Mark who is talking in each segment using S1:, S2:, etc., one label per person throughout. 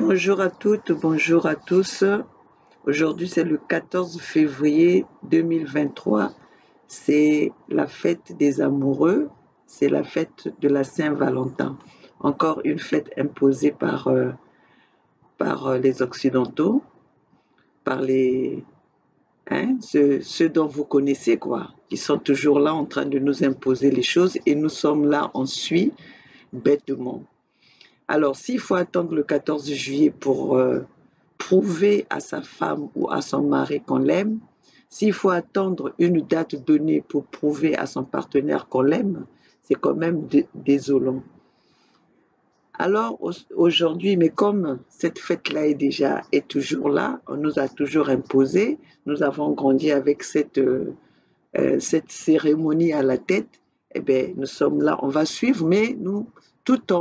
S1: Bonjour à toutes, bonjour à tous. Aujourd'hui, c'est le 14 février 2023. C'est la fête des amoureux, c'est la fête de la Saint-Valentin. Encore une fête imposée par les Occidentaux, par ceux dont vous connaissez, quoi, qui sont toujours là en train de nous imposer les choses et nous sommes là, on suit bêtement. Alors, s'il faut attendre le 14 juillet pour prouver à sa femme ou à son mari qu'on l'aime, s'il faut attendre une date donnée pour prouver à son partenaire qu'on l'aime, c'est quand même désolant. Alors aujourd'hui, mais comme cette fête-là est toujours là, on nous a toujours imposé, nous avons grandi avec cette cérémonie à la tête, eh bien, nous sommes là, on va suivre, mais nous, tout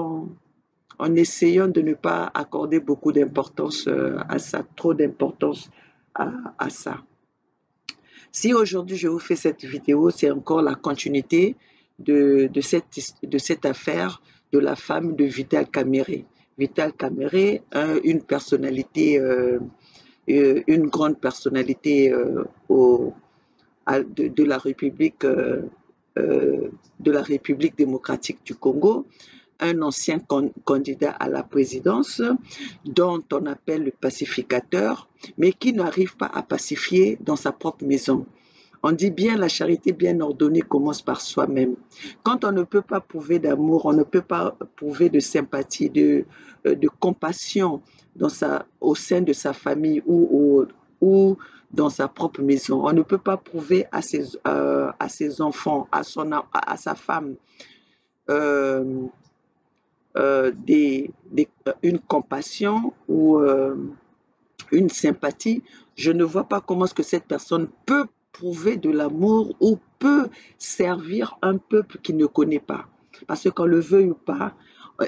S1: en essayant de ne pas accorder beaucoup d'importance à ça, trop d'importance à ça. Si aujourd'hui je vous fais cette vidéo, c'est encore la continuité de cette affaire de la femme de Vital Kamerhe. Vital Kamerhe, une personnalité, une grande personnalité de la République démocratique du Congo, un ancien candidat à la présidence dont on appelle le pacificateur, mais qui n'arrive pas à pacifier dans sa propre maison. On dit bien la charité bien ordonnée commence par soi-même. Quand on ne peut pas prouver d'amour, on ne peut pas prouver de sympathie, de compassion au sein de sa famille ou dans sa propre maison. On ne peut pas prouver à ses enfants, à sa femme, une compassion ou une sympathie. Je ne vois pas comment est-ce que cette personne peut prouver de l'amour ou peut servir un peuple qu'il ne connaît pas. Parce que qu'on le veuille ou pas,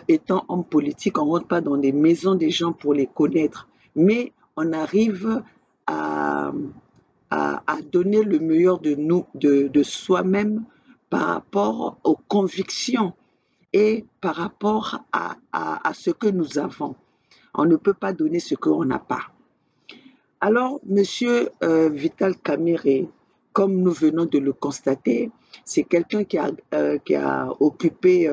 S1: étant homme politique, on ne rentre pas dans des maisons des gens pour les connaître. Mais on arrive à donner le meilleur de nous, de soi-même par rapport aux convictions et par rapport à ce que nous avons. On ne peut pas donner ce qu'on n'a pas. Alors, monsieur Vital Kamerhe, comme nous venons de le constater, c'est quelqu'un qui a occupé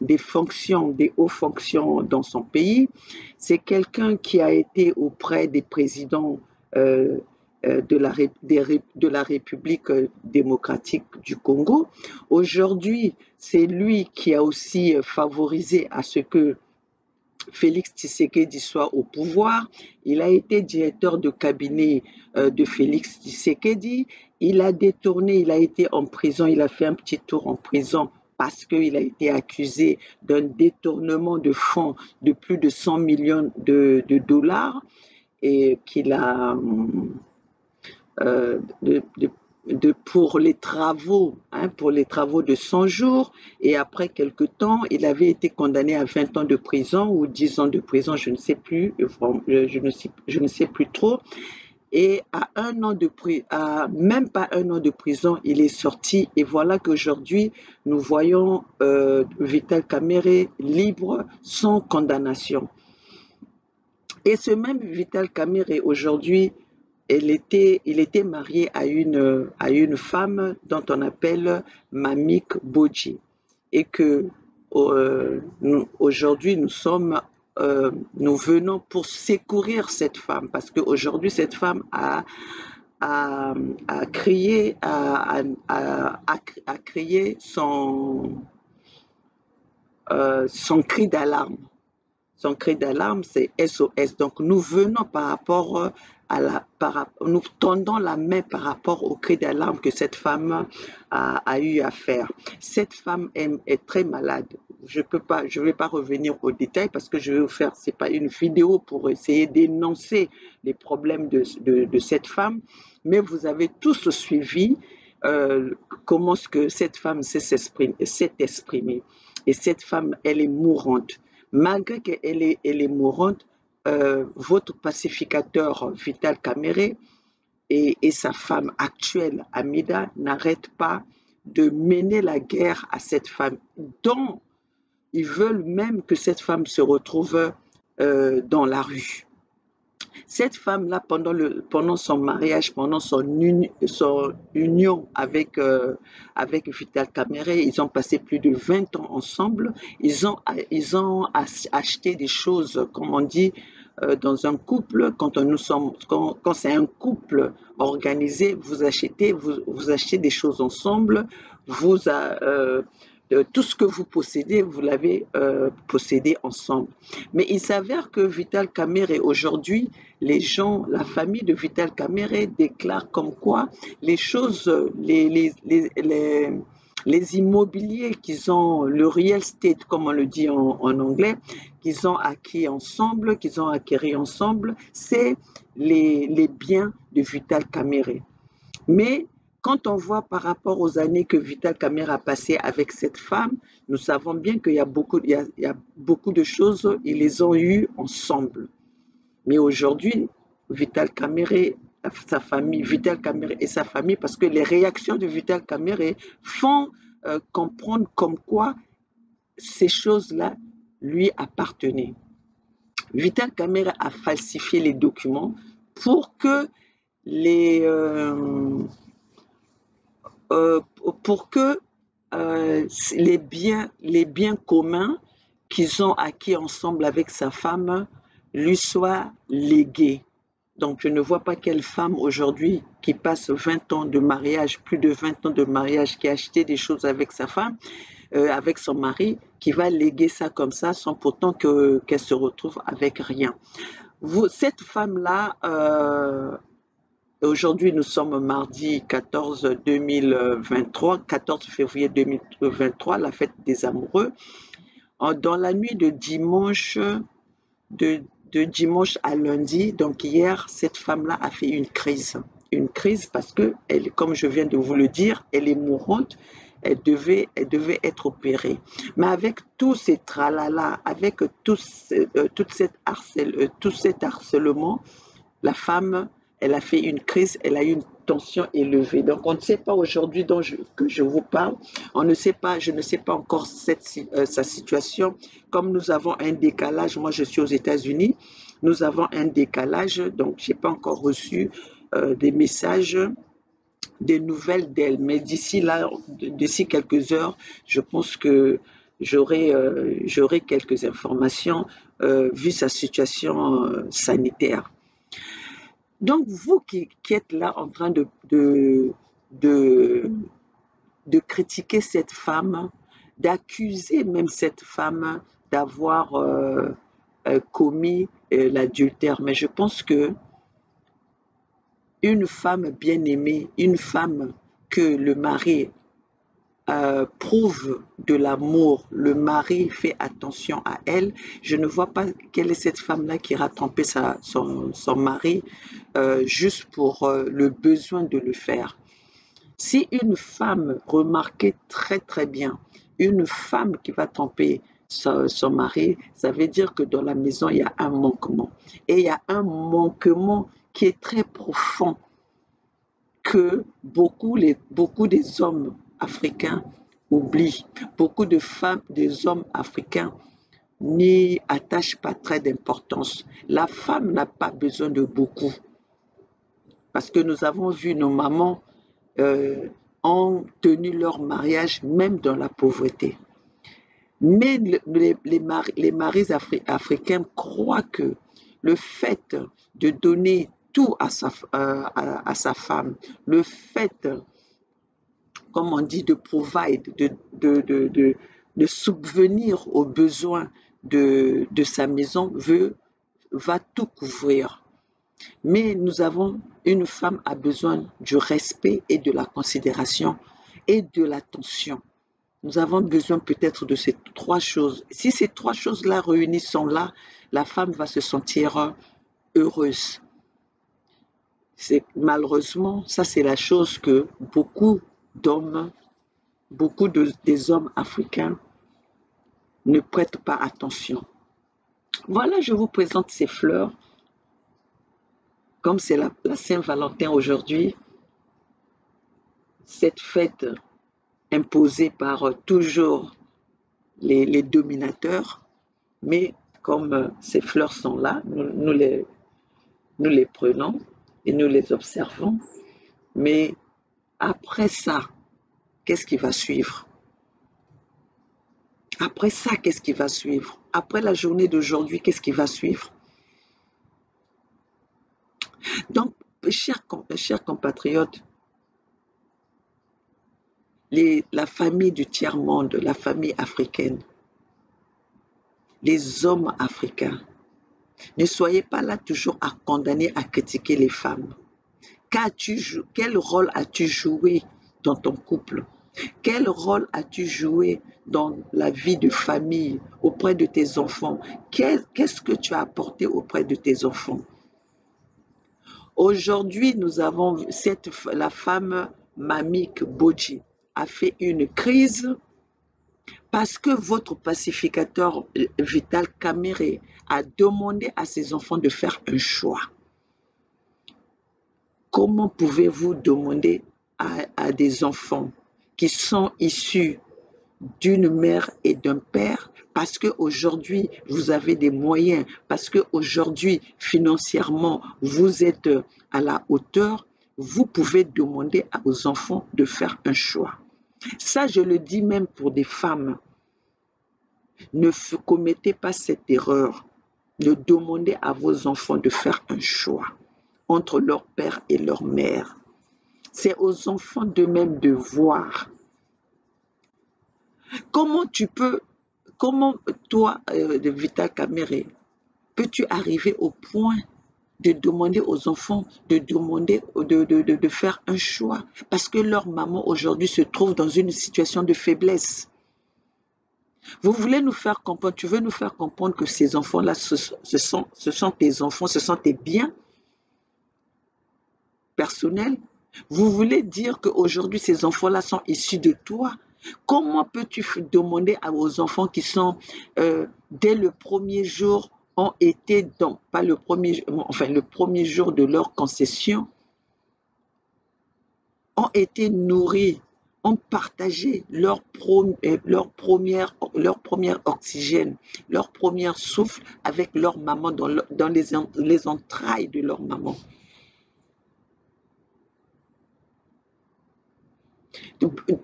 S1: des fonctions, des hautes fonctions dans son pays. C'est quelqu'un qui a été auprès des présidents de la République démocratique du Congo. Aujourd'hui, c'est lui qui a aussi favorisé à ce que Félix Tshisekedi soit au pouvoir. Il a été directeur de cabinet de Félix Tshisekedi. Il a détourné, il a été en prison, il a fait un petit tour en prison parce qu'il a été accusé d'un détournement de fonds de plus de 100 millions de dollars et qu'il a pour les travaux de 100 jours, et après quelque temps, il avait été condamné à 20 ans de prison ou 10 ans de prison, je ne sais plus, je ne sais plus trop. Et même pas un an de prison, il est sorti. Et voilà qu'aujourd'hui, nous voyons Vital Kamerhe libre sans condamnation. Et ce même Vital Kamerhe aujourd'hui, il était marié à une femme dont on appelle Mamik Bodji. Et que aujourd'hui, nous venons pour secourir cette femme, parce qu'aujourd'hui, cette femme a crié son cri d'alarme. Son cri d'alarme, c'est SOS. Donc, nous venons nous tendons la main par rapport au cri d'alarme que cette femme a eu à faire. Cette femme est très malade. Je ne vais pas revenir aux détails parce que je vais vous faire, c'est pas une vidéo pour essayer d'énoncer les problèmes de cette femme, mais vous avez tous suivi comment ce que cette femme s'est exprimée. Et cette femme, elle est mourante. Malgré qu'elle est mourante, votre pacificateur Vital Kamerhe et sa femme actuelle, Amida, n'arrêtent pas de mener la guerre à cette femme, dont ils veulent même que cette femme se retrouve dans la rue. Cette femme-là, pendant son mariage, pendant son union avec Vital Kamere, ils ont passé plus de 20 ans ensemble. Ils ont acheté des choses, comme on dit, dans un couple, quand c'est un couple organisé, vous achetez des choses ensemble, tout ce que vous possédez, vous l'avez possédé ensemble. Mais il s'avère que Vital Kamere aujourd'hui, la famille de Vital Kamere déclare comme quoi les choses, les immobiliers qu'ils ont, le real estate, comme on le dit en anglais, qu'ils ont acquis ensemble, qu'ils ont acquéri ensemble, c'est les biens de Vital Kamere. Mais quand on voit par rapport aux années que Vital Kamere a passées avec cette femme, nous savons bien qu'il y a beaucoup de choses, ils les ont eues ensemble. Mais aujourd'hui, Vital Kamere, sa famille, Vital Kamere et sa famille, parce que les réactions de Vital Kamere font comprendre comme quoi ces choses-là lui appartenaient. Vital Kamere a falsifié les documents pour que les euh, pour que les biens communs qu'ils ont acquis ensemble avec sa femme lui soient légués. Donc, je ne vois pas quelle femme aujourd'hui qui passe 20 ans de mariage, plus de 20 ans de mariage, qui a acheté des choses avec sa femme, avec son mari, qui va léguer ça comme ça sans pourtant qu'elle se retrouve avec rien. Cette femme-là, aujourd'hui nous sommes mardi 14 2023, 14 février 2023, la fête des amoureux. Dans la nuit de dimanche à lundi, donc hier, cette femme-là a fait une crise. Une crise parce que, comme je viens de vous le dire, elle est mourante, elle devait être opérée. Mais avec tous ces tralala, avec tout cet harcèlement, la femme, elle a fait une crise, elle a eu une tension élevée. Donc, on ne sait pas aujourd'hui que je vous parle, on ne sait pas, je ne sais pas encore sa situation. Comme nous avons un décalage, moi je suis aux États-Unis, nous avons un décalage, donc je n'ai pas encore reçu des messages, des nouvelles d'elle. Mais d'ici quelques heures, je pense que j'aurai quelques informations vu sa situation sanitaire. Donc, vous qui êtes là en train de, de critiquer cette femme, d'accuser même cette femme d'avoir commis l'adultère, mais je pense que une femme bien aimée, une femme que le mari prouve de l'amour, le mari fait attention à elle, je ne vois pas quelle est cette femme-là qui ira tromper son mari juste pour le besoin de le faire. Si une femme, remarquez très très bien, une femme qui va tromper son mari, ça veut dire que dans la maison, il y a un manquement. Et il y a un manquement qui est très profond que beaucoup des hommes africains oublient. Beaucoup de femmes, des hommes africains n'y attachent pas très d'importance. La femme n'a pas besoin de beaucoup. Parce que nous avons vu nos mamans ont tenu leur mariage même dans la pauvreté. Mais les maris africains croient que le fait de donner tout à sa femme, le fait, comme on dit, de provide, de subvenir aux besoins de sa maison, va tout couvrir. Mais une femme a besoin du respect et de la considération et de l'attention. Nous avons besoin peut-être de ces trois choses. Si ces trois choses-là réunies sont là, la femme va se sentir heureuse. Malheureusement, ça c'est la chose que des hommes africains ne prêtent pas attention. Voilà, je vous présente ces fleurs. Comme c'est la Saint-Valentin aujourd'hui, cette fête imposée par toujours les dominateurs, mais comme ces fleurs sont là, nous les prenons et nous les observons. Mais après ça, qu'est-ce qui va suivre? Après ça, qu'est-ce qui va suivre? Après la journée d'aujourd'hui, qu'est-ce qui va suivre? Donc, chers compatriotes, la famille du tiers-monde, la famille africaine, les hommes africains, ne soyez pas là toujours à condamner, à critiquer les femmes. Quel rôle as-tu joué dans ton couple? Quel rôle as-tu joué dans la vie de famille auprès de tes enfants? Qu'est-ce que tu as apporté auprès de tes enfants? Aujourd'hui, nous avons la femme Mamik Bodji a fait une crise parce que votre pacificateur Vital Kamerhe a demandé à ses enfants de faire un choix. Comment pouvez-vous demander à des enfants qui sont issus d'une mère et d'un père, parce qu'aujourd'hui, vous avez des moyens, parce qu'aujourd'hui, financièrement, vous êtes à la hauteur, vous pouvez demander aux enfants de faire un choix. Ça, je le dis même pour des femmes. Ne commettez pas cette erreur. Ne demandez à vos enfants de faire un choix entre leur père et leur mère. C'est aux enfants d'eux-mêmes de voir. Comment toi, de Vital Kamerhe, peux-tu arriver au point de demander aux enfants de faire un choix parce que leur maman aujourd'hui se trouve dans une situation de faiblesse? Vous voulez nous faire comprendre, tu veux nous faire comprendre que ces enfants-là, ce sont tes enfants, ce sont tes biens personnels. Vous voulez dire qu'aujourd'hui, ces enfants-là sont issus de toi. Comment peux-tu demander aux enfants qui sont, dès le premier jour, ont été pas le premier, enfin le premier jour de leur concession, ont été nourris, ont partagé leur premier oxygène, leur premier souffle avec leur maman dans les entrailles de leur maman.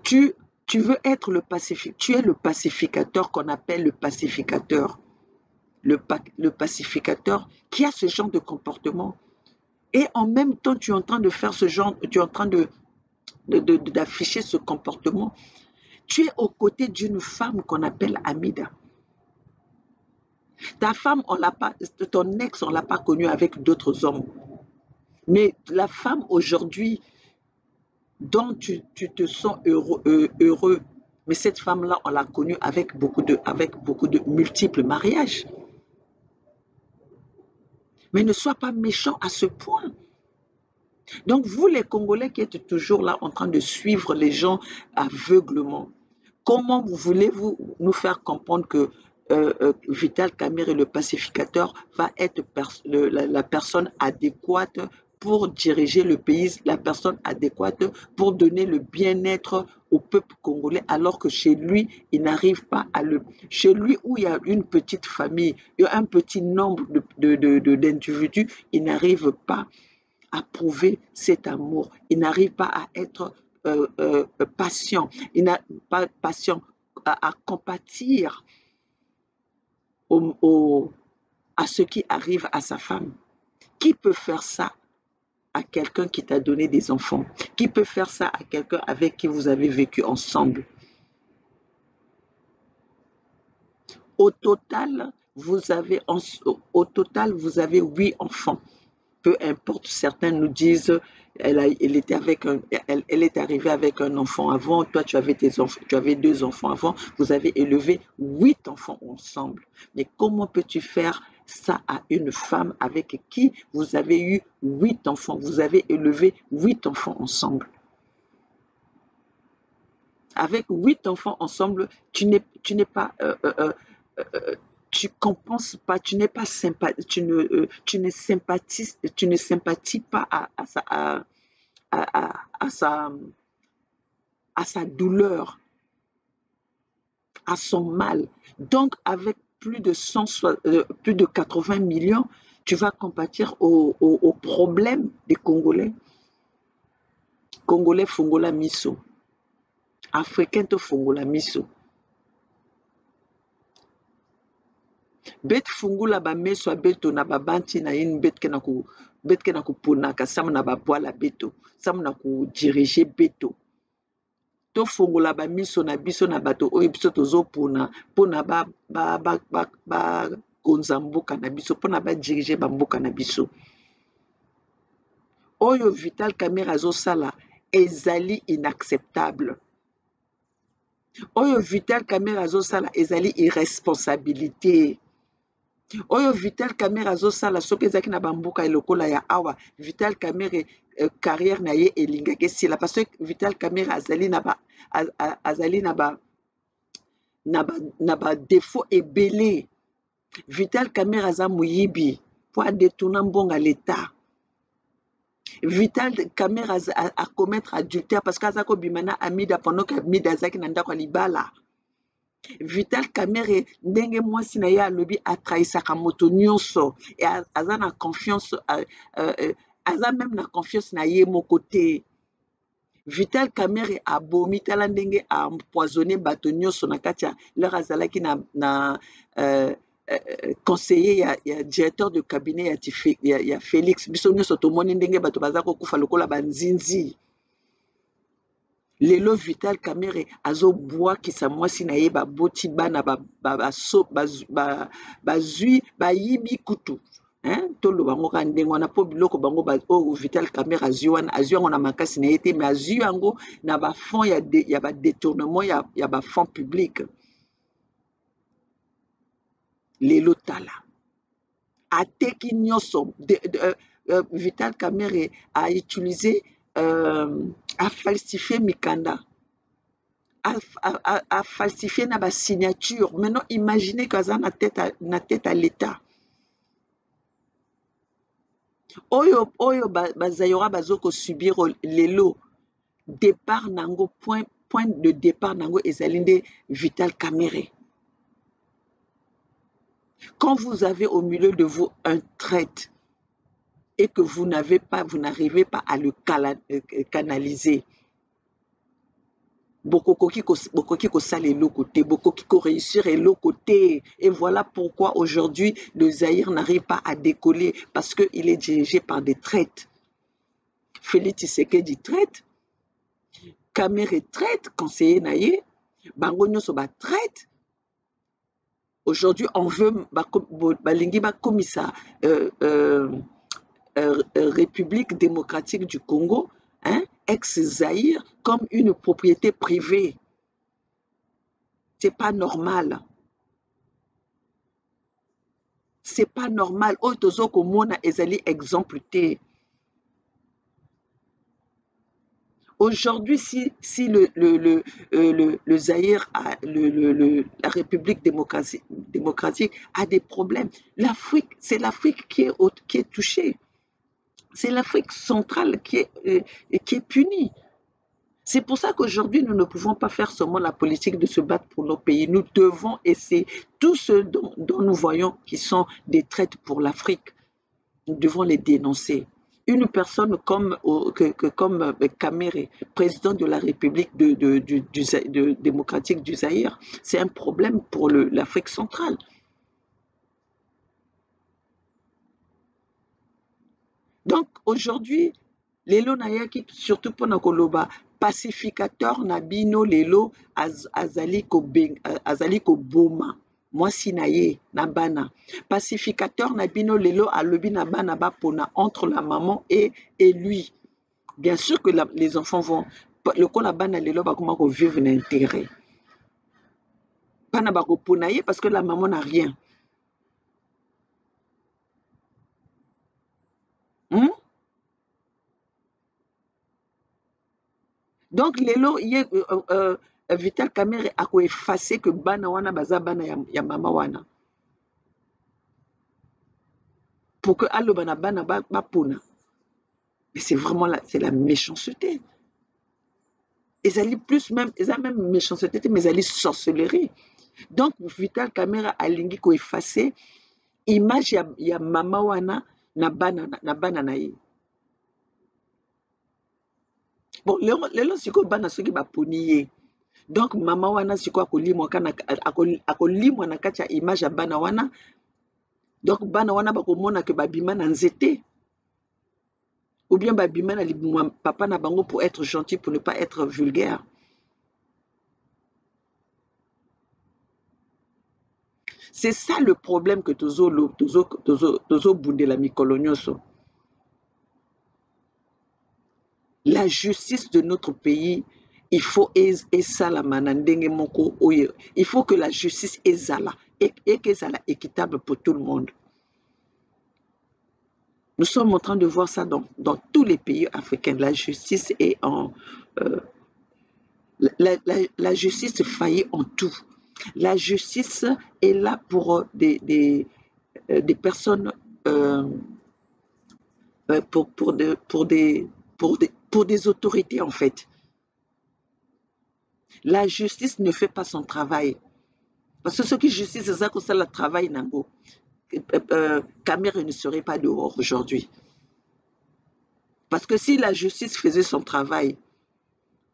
S1: Tu veux être le pacificateur, tu es le pacificateur qu'on appelle le pacificateur. Le pacificateur qui a ce genre de comportement. Et en même temps, tu es en train de faire ce genre, tu es en train d'afficher ce comportement. Tu es aux côtés d'une femme qu'on appelle Hamida. Ta femme, ton ex, on ne l'a pas connue avec d'autres hommes. Mais la femme aujourd'hui, dont tu te sens heureux, mais cette femme-là, on l'a connue avec beaucoup de multiples mariages. Mais ne sois pas méchant à ce point. Donc, vous, les Congolais qui êtes toujours là en train de suivre les gens aveuglement, comment voulez-vous nous faire comprendre que Vital Kamerhe, le pacificateur, va être la personne adéquate pour diriger le pays, la personne adéquate pour donner le bien-être au peuple congolais, alors que chez lui, il n'arrive pas à Chez lui, où il y a une petite famille, il y a un petit nombre d'individus, il n'arrive pas à prouver cet amour. Il n'arrive pas à être patient. Il n'a pas patient à compatir à ce qui arrive à sa femme. Qui peut faire ça à quelqu'un qui t'a donné des enfants? Qui peut faire ça à quelqu'un avec qui vous avez vécu ensemble? Au total, vous avez 8 enfants. Peu importe, certains nous disent elle est arrivée avec un enfant avant, toi tu avais 2 enfants avant, vous avez élevé 8 enfants ensemble. Mais comment peux-tu faire ça à une femme avec qui vous avez eu 8 enfants, vous avez élevé 8 enfants ensemble? Avec 8 enfants ensemble, tu n'es pas tu compenses pas, tu n'es pas sympa, tu ne sympathises pas à sa douleur, à son mal. Donc, avec plus de 80 millions, tu vas compatir aux problèmes des Congolais. Congolais fongola miso. Africain to fongola miso. Bet fungula ba meso a beto na babanti na yin bet ke na ku ponaka sam na ba boala beto, sam na ku diriger beto. To fongola ba miso na biso na bato oyo biso tozopona mpona bakonza mboka na biso, mpona badirige bamboka na biso. Oyo Vital Kamerhe azosala ezali inacceptable. Oyo Vital Kamerhe azosala ezali irresponsabilité. Oyo Vital Kamerhe azosala soki ezalaki na bamboka lokola ya awa, Vital Kamerhe carrière na ye elingaki esila parce que Vital Kamerhe azali na ba défaut ebele. Vital Kamerhe aza moyibi po adetourna mbongo l'État. Vital Kamerhe a commettre adultère parce que aza kobima na Amida pendant que Amida azalaki na ndako ya libala. Vital Kamerhe ndenge mwasi na ye alobi atrahisaka moto nyonso et aza na confiance aza même na confiance na ye moko te. Vital Kamerhe abomi tala ndenge empoisonné bato nyonso na kati ya leur azalaki na conseiller ya directeur de cabinet ya Félix. Biso nyonso tomoni ndenge bato baza kokufa lokola banzinzi. Lelo Vital Kamerhe azobwakisa mwasi na ye baboti bana bazwi bayibi kutu. Toloba ngo ka ndenge wana mpo biloko bango oyo Vital Kamerhe azwi yango na makasi na ye te, mais azwi yango na bafond ya badétournement ya bafond public. Lelo tala ateki nyonso Vital Kamerhe a utilisé a falsifié mikanda, a falsifié na ba signature. Maintenant imaginez qu'aza na tête à l'État. Oyo bazayora bazoko subir lelo départ nango point de départ nango ezali nde Vital Kamerhe. Quand vous avez au milieu de vous un traître et que vous n'arrivez pas à le canaliser, bokoki kosala eloko te, bokoki ko réussir eloko te. Et voilà pourquoi aujourd'hui le Zaïre n'arrive pas à décoller, parce qu'il est dirigé par des traîtres. Félix Tshisekedi traître, Kamerhe traître, conseiller naye, bango nyonso ba traître. Aujourd'hui on veut balingi bakomisa République démocratique du Congo, ex-Zaïre, comme une propriété privée. C'est pas normal. C'est pas normal. Otozo komona ezali exemple te. Aujourd'hui, si le Zaïre, la République démocratique a des problèmes, c'est l'Afrique qui est touchée. C'est l'Afrique centrale qui est punie. C'est pour ça qu'aujourd'hui, nous ne pouvons pas faire seulement la politique de se battre pour nos pays. Nous devons essayer, tous ceux dont nous voyons qui sont des traites pour l'Afrique, nous devons les dénoncer. Une personne comme Kamerhe, président de la République démocratique du Zaïre, c'est un problème pour l'Afrique centrale. Donc aujourd'hui, lelo nayaki surtout pour nakoloba pacificateur na bino lelo azali ko boma mwasi na ye na bana. Pacificateur na bino lelo alobi na bana bapona entre la maman et lui. Bien sûr que les enfants vont lokola bana lelo bakoma ko vivre l'intérêt. Bana bako pona ye parce que la maman n'a rien. Donc lelo ye Vital Kamerhe a ko effacer que bana wana baza bana ya mama wana pour que aloba na bana bapona. Mais c'est vraiment c'est la méchanceté. Ezali plus même, eza même méchanceté mais ezali sorcellerie. Donc Vital Kamerhe alingi koefface image ya mama wana na bana na ye. Bon lelo sikoyo bana soki baponi ye, donc mama wana sikoyo akolimwa na kati ya image ya bana wana, donc bana wana bakomona ke babima na nzete, ou bien babima na libuma papa na bango pour être gentil, pour ne pas être vulgaire. C'est ça le problème que tozo bundela mikolo nyonso. La justice de notre pays, il faut esalama na ndenge moko oyo. Il faut que la justice ezala et qu'ezala équitable pour tout le monde. Nous sommes en train de voir ça dans tous les pays africains. La justice est la justice faillit en tout. La justice est là pour des personnes, pour des autorités en fait. La justice ne fait pas son travail. Parce que ceux qui justice, c'est ça que ça le travail nango. Kamerhe ne serait pas dehors aujourd'hui. Parce que si la justice faisait son travail,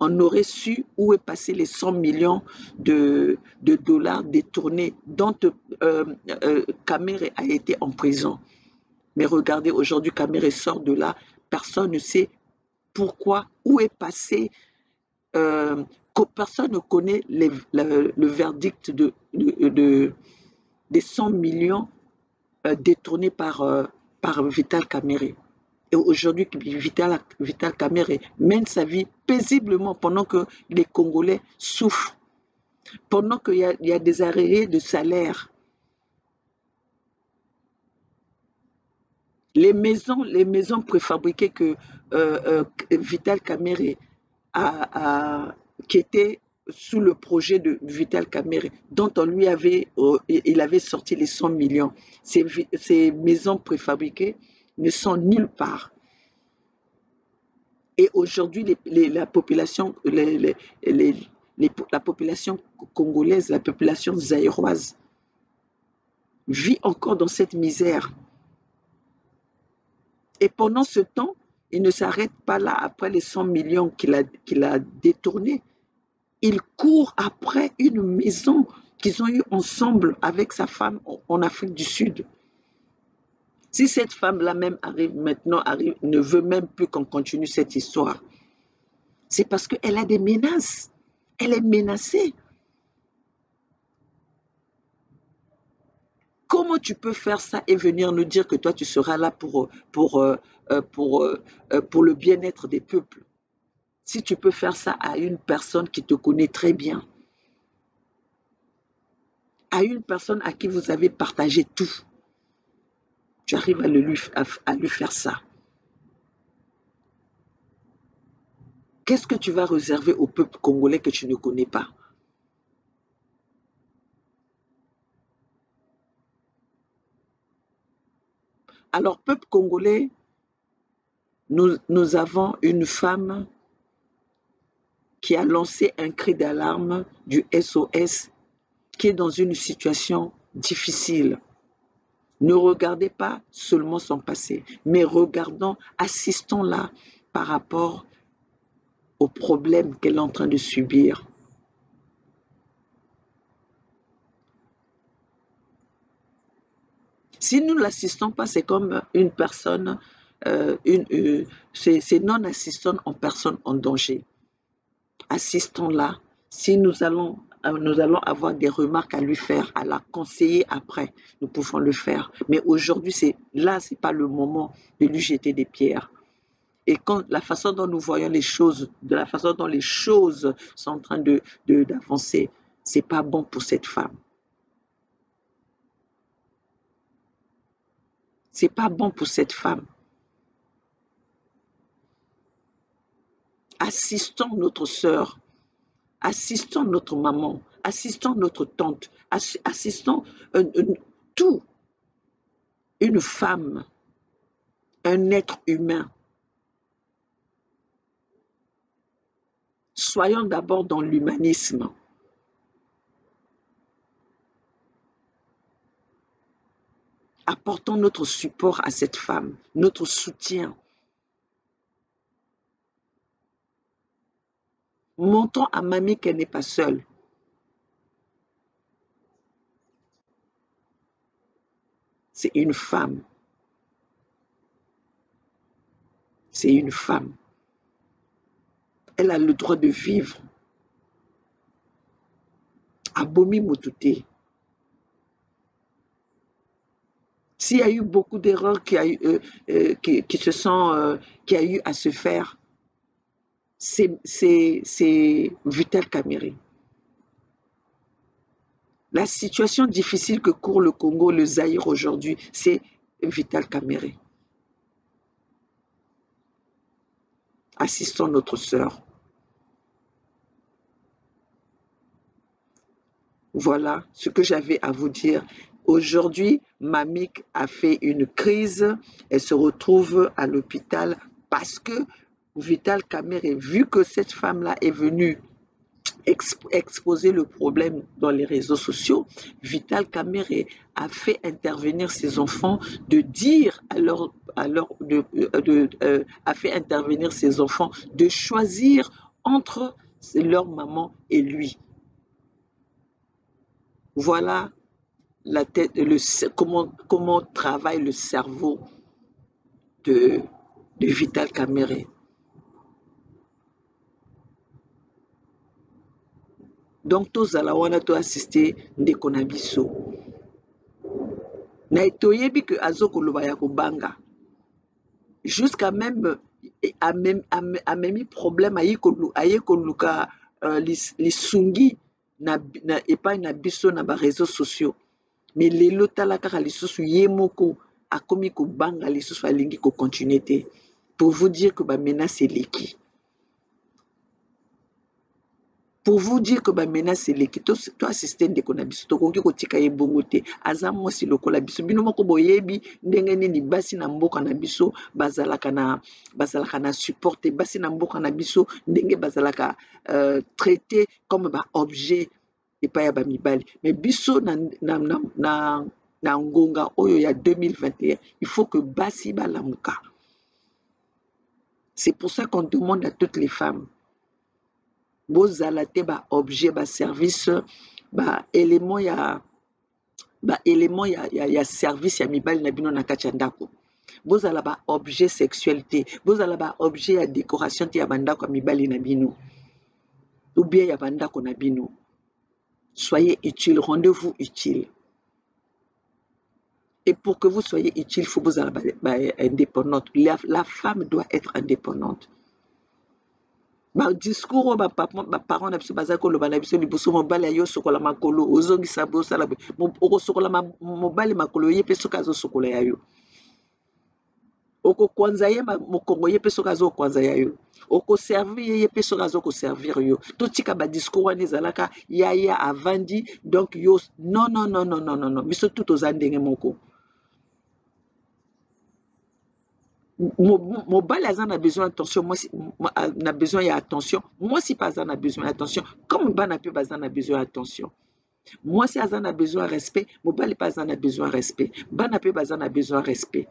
S1: on aurait su où est passé les 100 millions de dollars détournés dont Kamerhe a été en prison. Mais regardez, aujourd'hui, Kamerhe sort de là, personne ne sait pourquoi, où est passé, personne ne connaît le verdict des 100 millions détournés par Vital Kamerhe. Et aujourd'hui, Vital Kamerhe mène sa vie paisiblement pendant que les Congolais souffrent, pendant qu'il y a des arriérés de salaire. Les maisons préfabriquées que Vital Kamerhe qui étaient sous le projet de Vital Kamerhe, dont il avait sorti les 100 millions. Ces maisons préfabriquées ne sont nulle part. Et aujourd'hui, la population congolaise, la population zaïroise, vit encore dans cette misère. Et pendant ce temps, il ne s'arrête pas là après les 100 millions qu'il a détournés. Il court après une maison qu'ils ont eue ensemble avec sa femme en Afrique du Sud. Si cette femme-là même ne veut même plus qu'on continue cette histoire, c'est parce qu'elle a des menaces. Elle est menacée. Comment tu peux faire ça et venir nous dire que toi, tu seras là pour le bien-être des peuples? Si tu peux faire ça à une personne qui te connaît très bien, à une personne à qui vous avez partagé tout, tu arrives à lui faire ça. Qu'est-ce que tu vas réserver au peuple congolais que tu ne connais pas? Alors, peuple congolais, nous avons une femme qui a lancé un cri d'alarme du SOS, qui est dans une situation difficile. Ne regardez pas seulement son passé, mais assistons-la par rapport aux problèmes qu'elle est en train de subir. Si nous ne l'assistons pas, c'est comme une personne, c'est non-assistant en personne en danger. Assistons-la. Si nous allons avoir des remarques à lui faire, à la conseiller après, nous pouvons le faire. Mais aujourd'hui, c'est pas le moment de lui jeter des pierres. Et la façon dont nous voyons les choses, de la façon dont les choses sont en train d'avancer, c'est pas bon pour cette femme. C'est pas bon pour cette femme. Assistons notre sœur, assistons notre maman, assistons notre tante, assistons tout. Une femme, un être humain. Soyons d'abord dans l'humanisme. Apportons notre support à cette femme, notre soutien. Montrons à mamie qu'elle n'est pas seule. C'est une femme. C'est une femme. Elle a le droit de vivre. Abomi Moutouté. S'il y a eu beaucoup d'erreurs qui a eu à se faire, c'est Vital Kamerhe. La situation difficile que court le Congo, le Zaïre aujourd'hui, c'est Vital Kamerhe. Assistons notre sœur. Voilà ce que j'avais à vous dire. Aujourd'hui, Mamik a fait une crise. Elle se retrouve à l'hôpital parce que Vital Kamerhe, vu que cette femme-là est venue exposer le problème dans les réseaux sociaux, Vital Kamerhe a fait intervenir ses enfants de dire a fait intervenir ses enfants de choisir entre leur maman et lui. Voilà la tête, comment travaille le cerveau de Vital Kamerhe. Donc tozala wana to assister ndeko na biso. Na toyebi que azokoloba ya kobanga. Jusqu'à même amemi problème aye koluka lisungi na epai na biso na ba réseaux sociaux. Mais lelo tala kaka lisusu ye moko akomi kobanga lisusu alingi ko continuer te. Pour vous dire que ba menace eleki. Pour vous dire que ba menace eleki to assister ndeko na biso to kongi kotika ye bongo te aza mwasi lokola biso bino moko boyebi ndenge nini basi na mboka na biso bazalaka na support basi na mboka na biso ndenge bazalaka traité comme ba objet epai ya ba mibali. Mais biso na ngonga oyo ya 2021 il faut que basi balamuka. C'est pour ça qu'on demande à toutes les femmes bozala te ba objet ba service ba élément ya service ya mibali na bino na kati ya ndako. Bozala ba objet sexualité, bozala ba objet ya décoration te ya bandako ya mibali na bino ou bien ya bandako na bino. Soyez utile, rendez-vous utile. Et pour que vous soyez utile, il faut vous être indépendante. La femme doit être indépendante. Ba discours ba parents na biso bazako loba na biso liboso mobali ayo sokola makolo ozongisa bosala oko sokola mobali makolo ye pe soka zo sokola yayo oko kwanza ye mokongo ye pe soka zo kwanza yayo oko servir ye pe soka zo ko servir yo to tika ba discours wana ezalaka ya avandi donc yo non biso tout ozandenge moko. Mobile a besoin d'attention, moi a besoin d'attention, moi si pas a besoin d'attention, comme Bana peut pas a besoin d'attention. Moi si Azan a besoin de respect, mobile pas a besoin de respect, Bana peut pas a besoin de respect.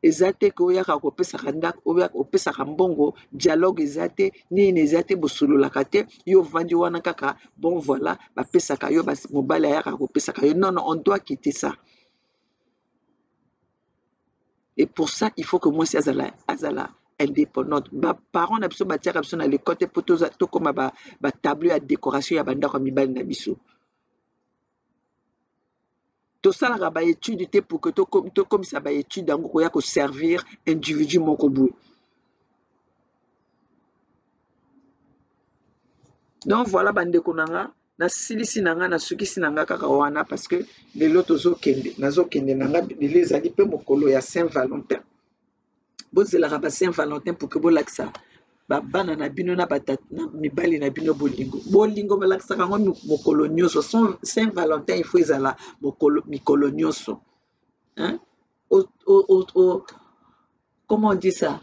S1: Ezate ko ya ka kopesa kandak oya kopesa kambongo dialogue ezate ni ezate bosolo la kate yo vandi wana kaka bon voilà ba pesa ka yo ba mobile ya ka kopesa ka yo non on doit quitter ça. Et pour ça, il faut que moi, si azala indépendante. Mes parents na biso batiaka biso na l'école te poto to comme ba tableau ya décoration ya bandako mibali na biso. To sala ba étude te pour que to comme ça ba étude yango ko ya ko servir individu moko boue. Donc voilà bandeko nanga na silisi nanga na sukisi nanga kaka wana parce que lelo tozokende nazokende nanga lelo ezali pe mokolo ya Saint-Valentin. Bozela ba Saint-Valentin pour que bolakisa ba bana na bino na batata na mibali na bino bolingo balakisa kango mokolo nyonso Saint-Valentin il faut ezala mikolo nyonso. Hein? Comment on dit ça?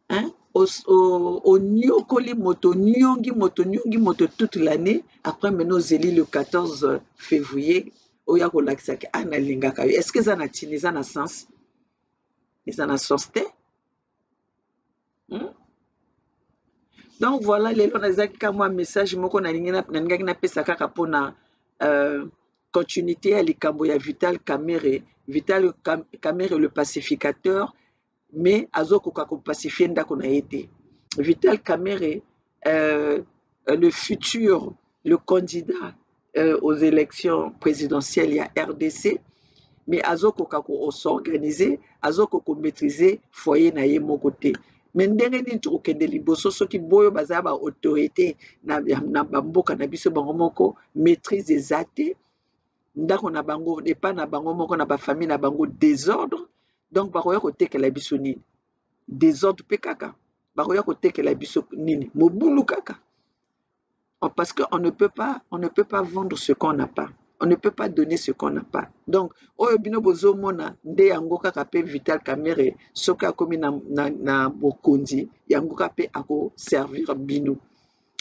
S1: Hein? Onyokoli moto nyongi moto toute l'année. Après maintenant zeli le 14 février oya kolakisa ke analingaka yo. Est-ce que eza na ntina, eza na sens? Eza na sens te. Donc voilà, lelo nazaki ka mwa message moko nalingaki napesa kaka mpona continuité ya likambo ya Vital Kamerhe. Vital Kamerhe le pacificateur, mais azokoka kopacifie ndako na ye te. Vital Kamerhe, le futur, le candidat aux élections présidentielles ya RDC, mais azokoka s'organiser, azokoka maîtriser foyer na ye moko te. Mais ndenge nini tokokende liboso soki boyo baza ba autorité na bamboka na biso bango moko maîtrise eza te, ndako na bango epa na bango moko na bafamille na bango désordre, donc bakoya kotekela biso nini? Désordre mpe kaka bakoya kotekela biso nini? Mobulu kaka. Parce qu'on ne peut pas vendre ce qu'on n'a pas. On ne peut pas donner ce qu'on n'a pas. Donc, oyo bino bozomona nde yango kaka pe Vital Kamerhe soki akomi na bokonzi, yango kaka pe ako servir bino.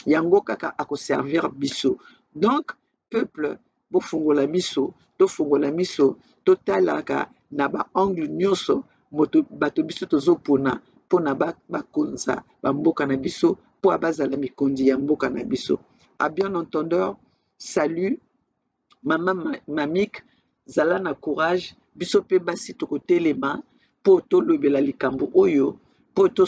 S1: Yango kaka ako servir biso. Donc, peuple bofungola miso, tofungola miso, totalaka na ba angle nyonso bato biso tozopona mpona bakonza bamboka na biso mpo bazala mikonzi ya mboka na biso. À bien entendeur, salut. Maman Mamik, zala na courage, biso pe basi tokotelema po tolobela likambo oyo, po to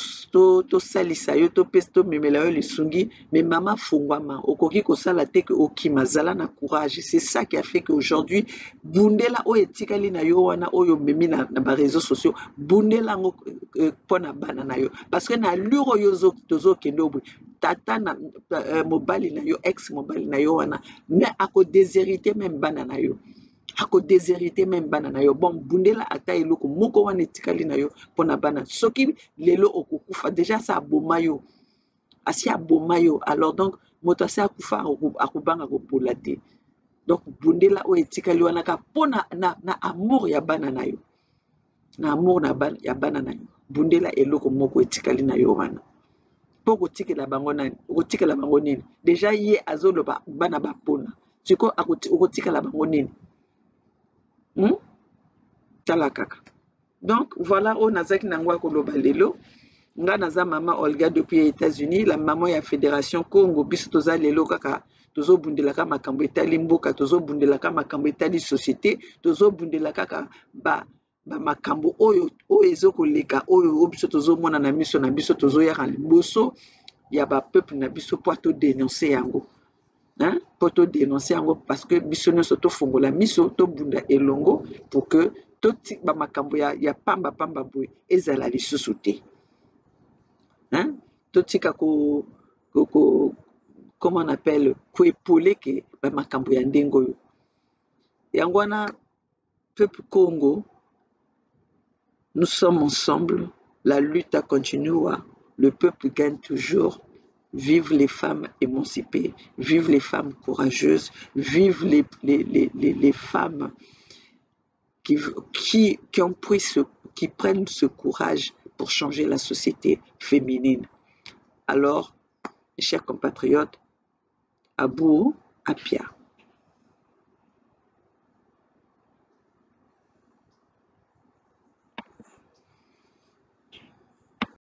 S1: salisa yo to pe to memela yo lisungi, mais maman fungwama, okoki kosala te ke okima, zala na courage. C'est ça qui a fait que aujourd'hui bundela oyo etikali na yo wana oyo memi na ba réseaux sociaux, bundela ngo pona bana na yo, parce que na luro yo tozo kendo boy tata na mobali na yo, ex mobali na yo wana, mais ako déshérité même bana na yo, ako déshérité même bana na yo. Bon, bundela ata eloko moko wana etikali na yo pona bana, soki lelo okokufa déjà ça aboma yo, asi aboma yo, alors donc moto asi akufa akobanga kopola te. Donc bundela oyo etikali wana ka pona na amour ya bana na yo, na amour ya bana na yo, bundela eloko moko etikali na yo wana. Pour kotikela bango nani? Okotikela bango nini? Déjà ye azoloba bana bapona, siko okotikela bango nini? Tala kaka. Donc voilà oyo nazaki nango akoloba lelo. Nga naza mama Olga depuis les États-Unis, la maman ya Fédération Congo, biso toza lelo kaka tozobundelaka makambo etali mboka, tozobundelaka makambo etali société, tozobundela kaka ba makambo oyo ezokoleka oyo biso tozomona na miso na biso, tozoyaka liboso ya ba peuple na biso po to dénoncer yango. Po to dénoncer yango parce que biso nyonso tofungola miso tobunda elongo pour que ba makambo ya pamba boye ezala lisusu te. Totika comment on appelle koepole ke ba makambo ya ndengo yo. Yango wana peuple Congo, nous sommes ensemble, la lutte a continué, le peuple gagne toujours. Vive les femmes émancipées, vive les femmes courageuses, vive les femmes qui ont pris qui prennent ce courage pour changer la société féminine. Alors, mes chers compatriotes, Abou Apia.